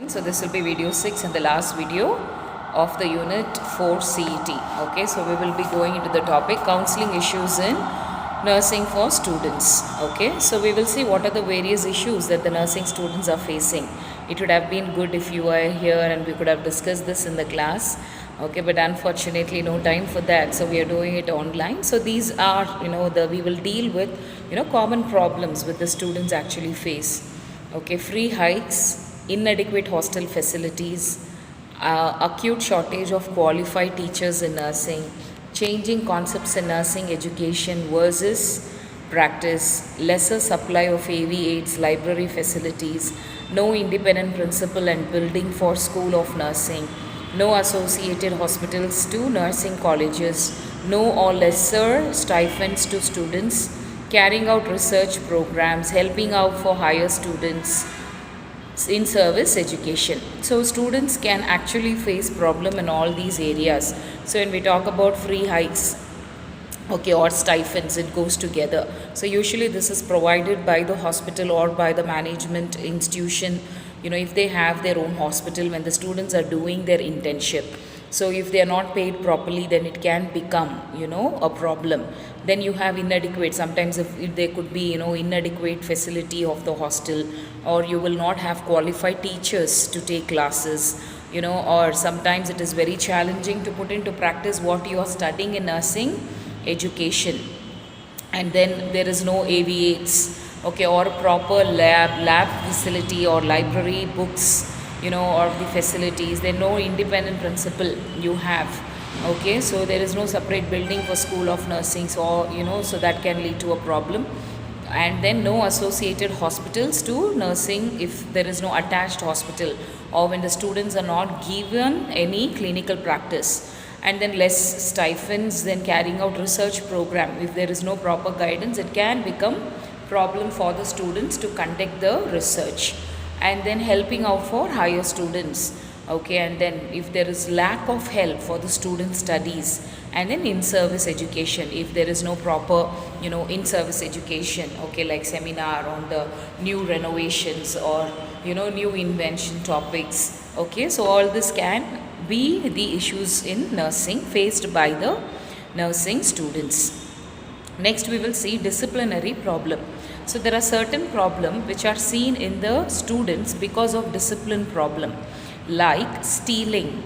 So this will be video 6 and the last video of the unit 4 CET. Okay, so we will be going into the topic counseling issues in nursing for students. Okay, so we will see what are the various issues that the nursing students are facing. It would have been good if you were here and we could have discussed this in the class. Okay, but unfortunately no time for that, so we are doing it online. So these are, we will deal with, common problems with the students actually face. Okay, free hikes, inadequate hostel facilities, acute shortage of qualified teachers in nursing, changing concepts in nursing education versus practice, lesser supply of AV aids, library facilities, no independent principal and building for School of Nursing, no associated hospitals to nursing colleges, no or lesser stipends to students, carrying out research programs, helping out for higher students in service education. So students can actually face problem in all these areas. So when we talk about free hikes, okay, or stipends, it goes together. So usually this is provided by the hospital or by the management institution, if they have their own hospital when the students are doing their internship. So if they are not paid properly, then it can become, a problem. Then you have inadequate, sometimes if there could be, inadequate facility of the hostel, or you will not have qualified teachers to take classes, or sometimes it is very challenging to put into practice what you are studying in nursing education. And then there is no AV8s, okay, or proper lab facility or library books, or the facilities. There no independent principal you have. Okay, so there is no separate building for School of Nursing, so so that can lead to a problem. And then no associated hospitals to nursing if there is no attached hospital, or when the students are not given any clinical practice. And then less stipends, then carrying out research program. If there is no proper guidance, it can become problem for the students to conduct the research. And then helping out for higher students. Okay, and then if there is lack of help for the student studies, and then in-service education, if there is no proper, in-service education, okay, like seminar on the new renovations or, new invention topics. Okay, so all this can be the issues in nursing faced by the nursing students. Next we will see disciplinary problem. So there are certain problems which are seen in the students because of discipline problem, like stealing,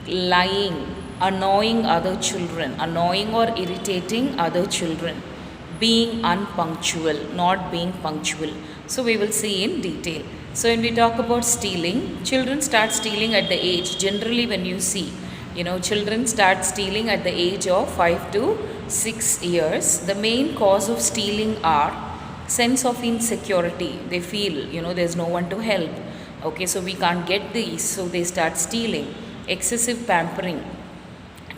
lying, annoying other children, annoying or irritating other children, being unpunctual, not being punctual. So we will see in detail. So when we talk about stealing, children start stealing at the age, generally when you see, children start stealing at the age of 5 to 6 years. The main cause of stealing are sense of insecurity. They feel, there's no one to help. Okay, so we can't get these, so they start stealing. Excessive pampering,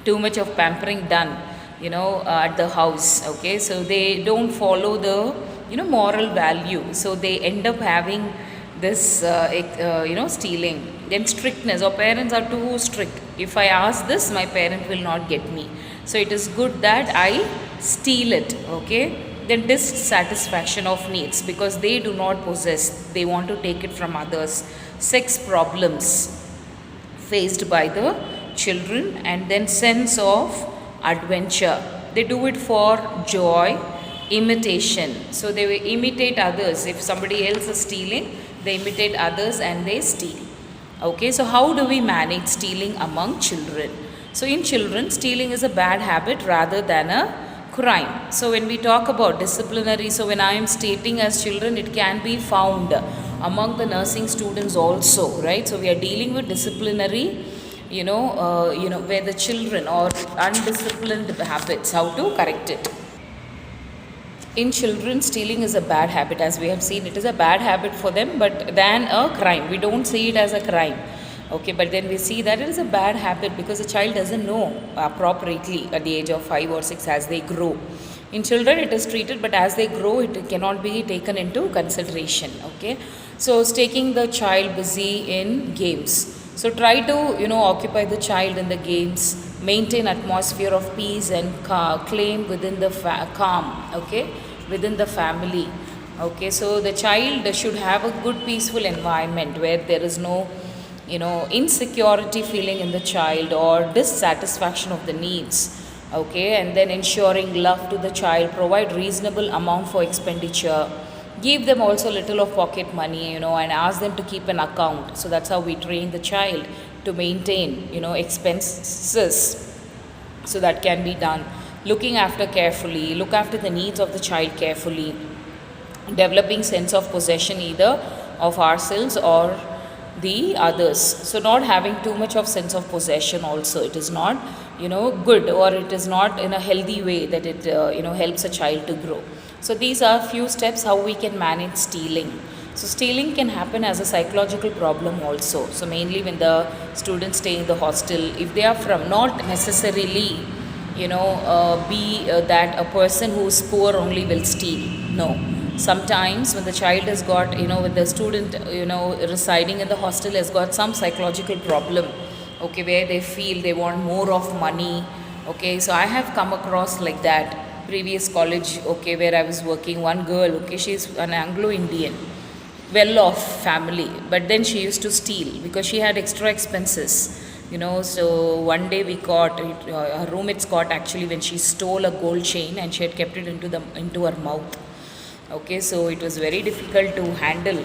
too much of pampering done, at the house. Okay, so they don't follow the, moral value. So they end up having this, stealing. Then strictness, or parents are too strict. If I ask this, my parent will not get me. So it is good that I steal it. Okay. Then dissatisfaction of needs, because they do not possess, they want to take it from others. Sex problems faced by the children. And then sense of adventure, they do it for joy. Imitation, so they will imitate others. If somebody else is stealing, they imitate others and they steal. Okay, so how do we manage stealing among children? So in children, stealing is a bad habit rather than a crime. So when we talk about disciplinary, so when I am stating as children, it can be found among the nursing students also, right? So we are dealing with disciplinary, where the children or undisciplined habits, how to correct it. In children, stealing is a bad habit. As we have seen, it is a bad habit for them, but than a crime. We don't see it as a crime. Okay, but then we see that it is a bad habit because the child doesn't know appropriately at the age of 5 or 6 as they grow. In children, it is treated, but as they grow, it cannot be taken into consideration. Okay, so it's taking the child busy in games. So try to, occupy the child in the games, maintain atmosphere of peace and claim within the calm, okay, within the family. Okay, so the child should have a good peaceful environment where there is no insecurity feeling in the child or dissatisfaction of the needs. Okay, and then ensuring love to the child, provide reasonable amount for expenditure, give them also little of pocket money, and ask them to keep an account. So that's how we train the child to maintain, expenses. So that can be done. Looking after carefully, look after the needs of the child carefully, developing sense of possession either of ourselves or the others. So not having too much of sense of possession also, it is not good, or it is not in a healthy way that it helps a child to grow. So these are few steps how we can manage stealing. So stealing can happen as a psychological problem also. So mainly when the students stay in the hostel, if they are from, not necessarily that a person who is poor only will steal. No, sometimes when the child has got, when the student residing in the hostel has got some psychological problem, okay, where they feel they want more of money. Okay, so I have come across like that previous college, okay, where I was working. One girl, okay, she's an Anglo-Indian, well-off family, but then she used to steal because she had extra expenses. So one day we caught her roommates caught actually when she stole a gold chain and she had kept it into her mouth. Okay, so it was very difficult to handle.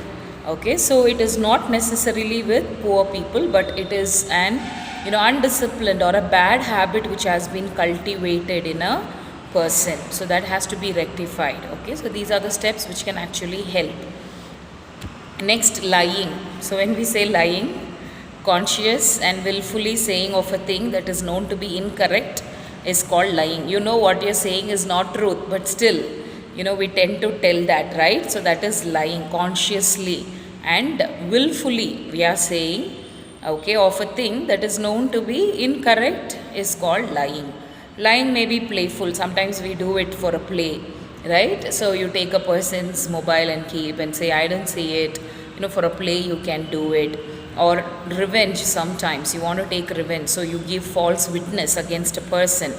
Okay, so it is not necessarily with poor people, but it is an undisciplined or a bad habit which has been cultivated in a person. So that has to be rectified. Okay, so these are the steps which can actually help. Next, lying. So when we say lying, conscious and willfully saying of a thing that is known to be incorrect is called lying. What you're saying is not truth, but still we tend to tell that, right? So that is lying. Consciously and willfully we are saying, okay, of a thing that is known to be incorrect is called lying. Lying may be playful. Sometimes we do it for a play, right? So you take a person's mobile and keep and say, I didn't see it. For a play you can do it. Or revenge, sometimes you want to take revenge, so you give false witness against a person,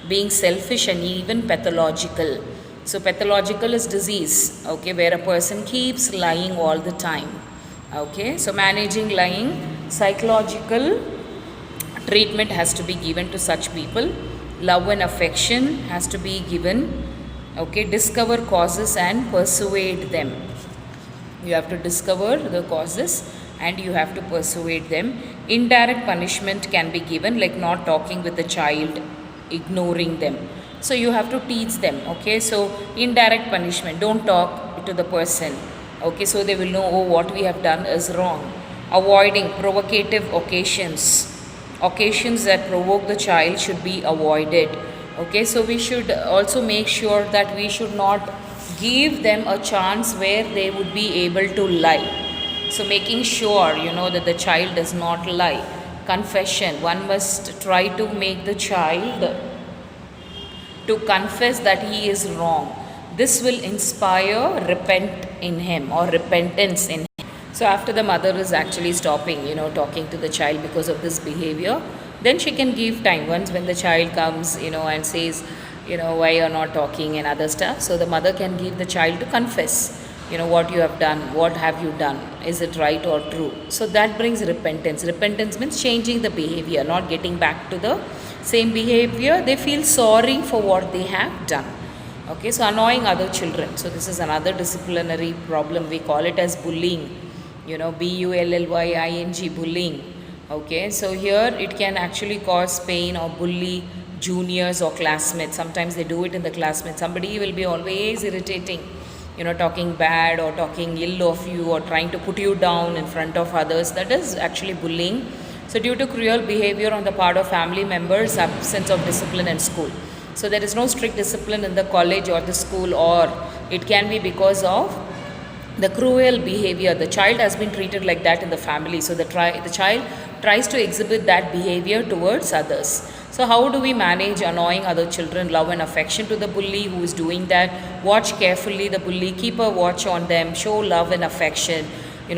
being selfish and even pathological. So pathological is disease, okay, where a person keeps lying all the time. Okay, so managing lying, psychological treatment has to be given to such people. Love and affection has to be given. Okay, discover causes and persuade them. You have to discover the causes and you have to persuade them. Indirect punishment can be given, like not talking with the child, ignoring them. So you have to teach them. Okay, so indirect punishment, don't talk to the person. Okay, so they will know, oh, what we have done is wrong. Avoiding provocative occasions that provoke the child should be avoided. Okay, so we should also make sure that we should not give them a chance where they would be able to lie. So making sure that the child does not lie. Confession, one must try to make the child to confess that he is wrong. This will inspire repentance in him. So after the mother is actually stopping talking to the child because of this behavior, then she can give time. Once when the child comes and says why you're not talking and other stuff, so the mother can give the child to confess what you have done, what have you done, is it right or true. So that brings repentance. Repentance means changing the behavior, not getting back to the same behavior. They feel sorry for what they have done. Okay, so annoying other children. So this is another disciplinary problem. We call it as bullying. bullying, bullying. Okay, so here it can actually cause pain or bully juniors or classmates. Sometimes they do it in the classmates. Somebody will be always irritating, talking bad or talking ill of you or trying to put you down in front of others. That is actually bullying. So due to cruel behavior on the part of family members, absence of discipline in school. So there is no strict discipline in the college or the school, or it can be because of the cruel behavior. The child has been treated like that in the family. So the child tries to exhibit that behavior towards others. So how do we manage annoying other children? Love and affection to the bully who is doing that. Watch carefully the bully. Keep a watch on them. Show love and affection.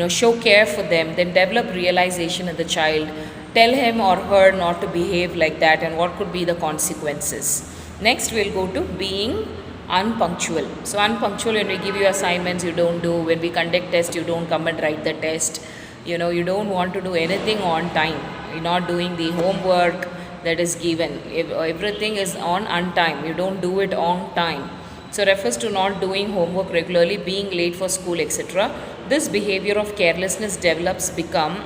Show care for them. Then develop realization in the child. Tell him or her not to behave like that and what could be the consequences. Next, we'll go to being unpunctual. So unpunctual, when we give you assignments, you don't do. When we conduct tests, you don't come and write the test. you don't want to do anything on time, you're not doing the homework that is given, if everything is on time, you don't do it on time. So refers to not doing homework regularly, being late for school, etc. This behavior of carelessness develops become,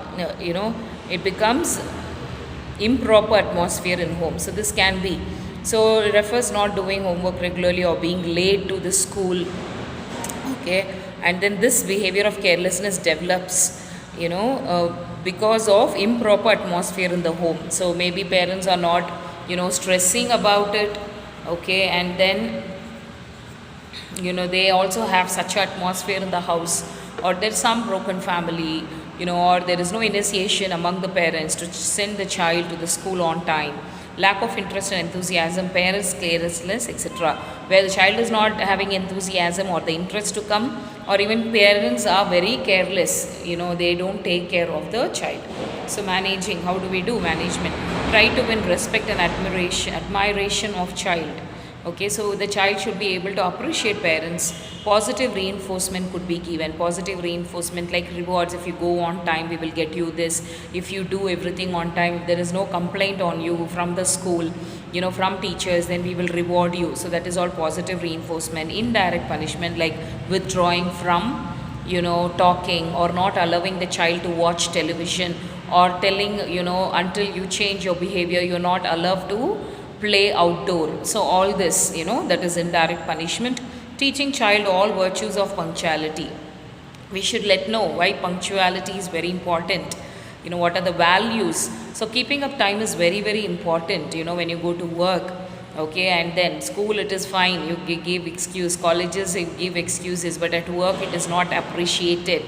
it becomes improper atmosphere in home. So this can be, so it refers not doing homework regularly or being late to the school. Okay, and then this behavior of carelessness develops, because of improper atmosphere in the home. So maybe parents are not, stressing about it. Okay, and then they also have such atmosphere in the house, or there's some broken family, or there is no initiation among the parents to send the child to the school on time, lack of interest and enthusiasm, parents carelessness, etc., where the child is not having enthusiasm or the interest to come, or even parents are very careless, they don't take care of the child. So managing, how do we do management? Try to win respect and admiration of child. Okay, so the child should be able to appreciate parents. Positive reinforcement could be given. Positive reinforcement like rewards. If you go on time, we will get you this. If you do everything on time, if there is no complaint on you from the school, from teachers, then we will reward you. So that is all positive reinforcement. Indirect punishment like withdrawing from, talking, or not allowing the child to watch television, or telling, until you change your behavior, you're not allowed to play outdoor. So all this, that is indirect punishment. Teaching child all virtues of punctuality. We should let know why punctuality is very important, what are the values. So keeping up time is very, very important, when you go to work. Okay, and then school, it is fine, you give excuse, colleges, you give excuses, but at work it is not appreciated.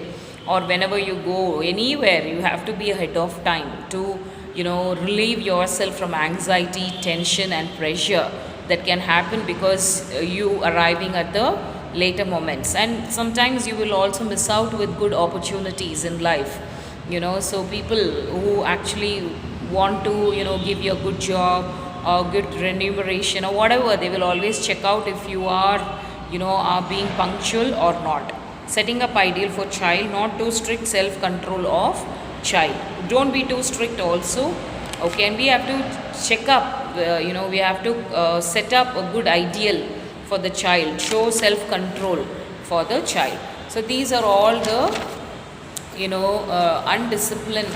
Or whenever you go anywhere, you have to be ahead of time to relieve yourself from anxiety, tension and pressure that can happen because you arriving at the later moments. And sometimes you will also miss out with good opportunities in life, so people who actually want to give you a good job or good remuneration or whatever, they will always check out if you are are being punctual or not. Setting up ideal for child, not too strict self control of child, don't be too strict also. Okay, and we have to check up, we have to set up a good ideal for the child, show self control for the child. So these are all the undisciplined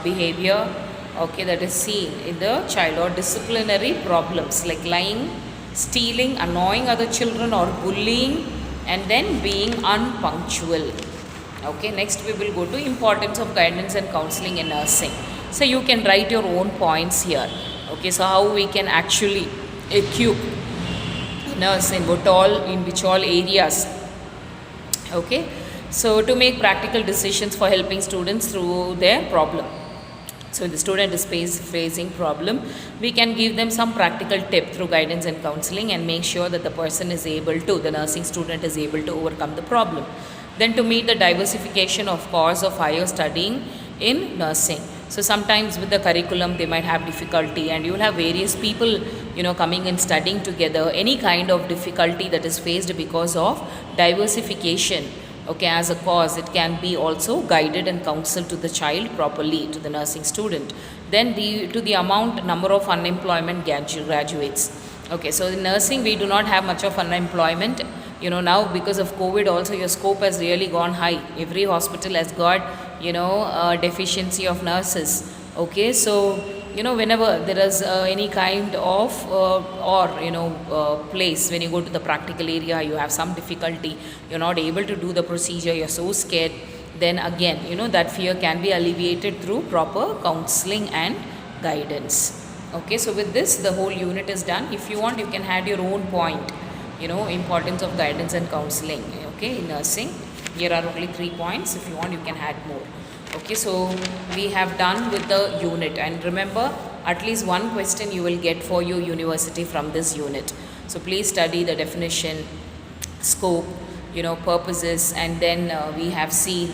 behavior, okay, that is seen in the child, or disciplinary problems like lying, stealing, annoying other children, or bullying, and then being unpunctual. Okay, next we will go to importance of guidance and counseling in nursing. So you can write your own points here. Okay, so how we can actually equip nurse in which all areas. Okay, so to make practical decisions for helping students through their problem. So if the student is facing problem, we can give them some practical tip through guidance and counseling and make sure that the person is able to, the nursing student is able to overcome the problem. Then to meet the diversification of course of higher studying in nursing. So sometimes with the curriculum they might have difficulty, and you will have various people coming and studying together. Any kind of difficulty that is faced because of diversification, okay, as a cause, it can be also guided and counseled to the child properly, to the nursing student. Then to the number of unemployment graduates. Okay, so in nursing we do not have much of unemployment. Now because of COVID also your scope has really gone high. Every hospital has got a deficiency of nurses. Okay, so whenever there is any kind of place, when you go to the practical area, you have some difficulty, you're not able to do the procedure, you're so scared, then again that fear can be alleviated through proper counseling and guidance. Okay, so with this the whole unit is done. If you want, you can add your own point, importance of guidance and counseling, okay, in nursing. Here are only 3 points. If you want, you can add more. Okay, so we have done with the unit, and remember, at least one question you will get for your university from this unit. So please study the definition, scope, purposes, and then we have seen,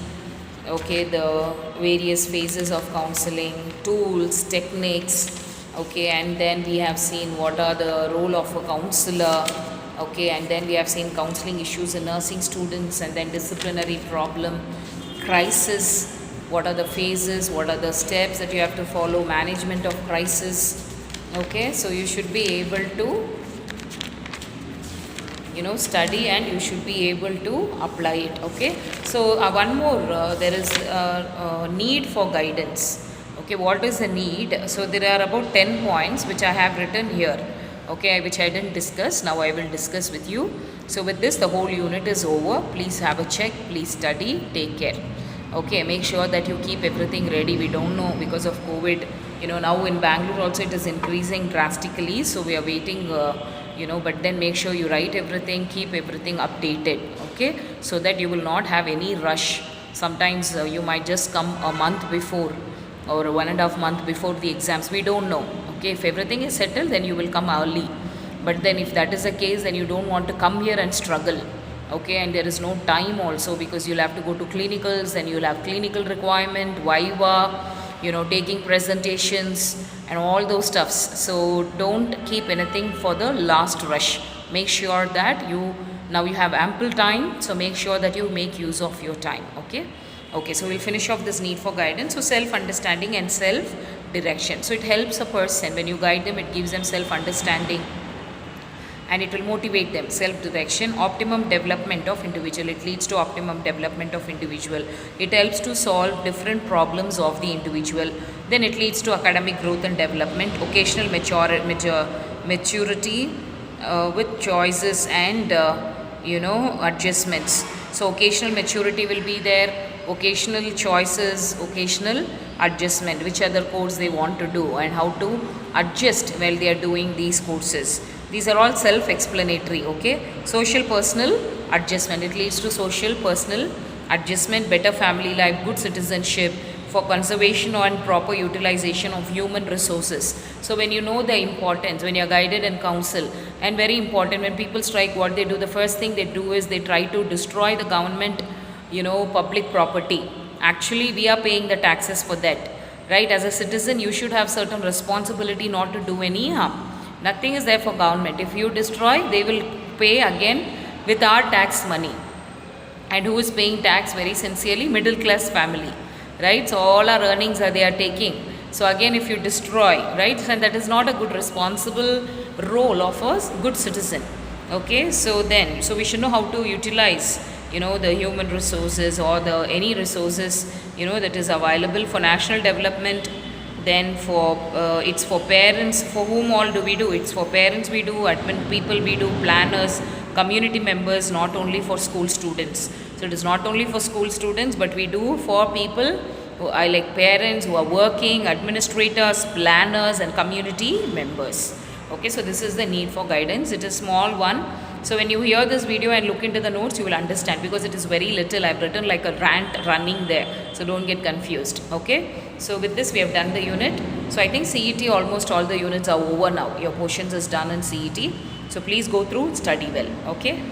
okay, the various phases of counseling, tools, techniques, okay, and then we have seen what are the role of a counselor. Okay, and then we have seen counseling issues in nursing students, and then disciplinary problem, crisis, what are the phases, what are the steps that you have to follow, management of crisis. Okay, so you should be able to study, and you should be able to apply it. Okay, so one more, there is need for guidance. Okay, what is the need? So there are about 10 points which I have written here, okay, which I didn't discuss. Now I will discuss with you. So with this, the whole unit is over. Please have a check, please study, take care. Okay, make sure that you keep everything ready. We don't know, because of COVID, now in Bangalore also it is increasing drastically, so we are waiting, but then make sure you write everything, keep everything updated, okay, so that you will not have any rush. Sometimes you might just come a month before or 1.5 months before the exams. We don't know. Okay, if everything is settled, then you will come early. But then if that is the case, then you don't want to come here and struggle. Okay, and there is no time also, because you'll have to go to clinicals, and you'll have clinical requirement, viva, taking presentations and all those stuffs. So don't keep anything for the last rush. Make sure that now you have ample time, so make sure that you make use of your time. Okay, so we'll finish off this need for guidance. So self-understanding and self-direction. So it helps a person when you guide them, it gives them self-understanding, and it will motivate them. Self-direction, optimum development of individual. It leads to optimum development of individual. It helps to solve different problems of the individual. Then it leads to academic growth and development, occasional maturity with choices and adjustments. So occasional maturity will be there, occasional choices, occasional adjustment, which other course they want to do and how to adjust while they are doing these courses. These are all self-explanatory. Okay, social personal adjustment. It leads to social personal adjustment, better family life, good citizenship, for conservation and proper utilization of human resources. So when you know the importance, when you are guided and counsel, and very important, when people strike, what they do, the first thing they do is they try to destroy the government, public property. Actually, we are paying the taxes for that, right? As a citizen, you should have certain responsibility not to do any harm. Nothing is there for government. If you destroy, they will pay again with our tax money. And who is paying tax very sincerely? Middle class family, right? So all our earnings they are taking. So again, if you destroy, right, and that is not a good responsible role of a good citizen. Okay, so we should know how to utilize, the human resources or any resources, that is available for national development. Then for it's for parents. For whom all do we do? It's for parents we do, admin people we do, planners, community members, not only for school students. So it is not only for school students, but we do for people who are like parents who are working, administrators, planners, and community members. Okay, so this is the need for guidance. It is small one. So when you hear this video and look into the notes, you will understand, because it is very little. I've written like a rant running there. So don't get confused. Okay. So with this, we have done the unit. So I think CET, almost all the units are over now. Your portions is done in CET. So please go through, study well. Okay.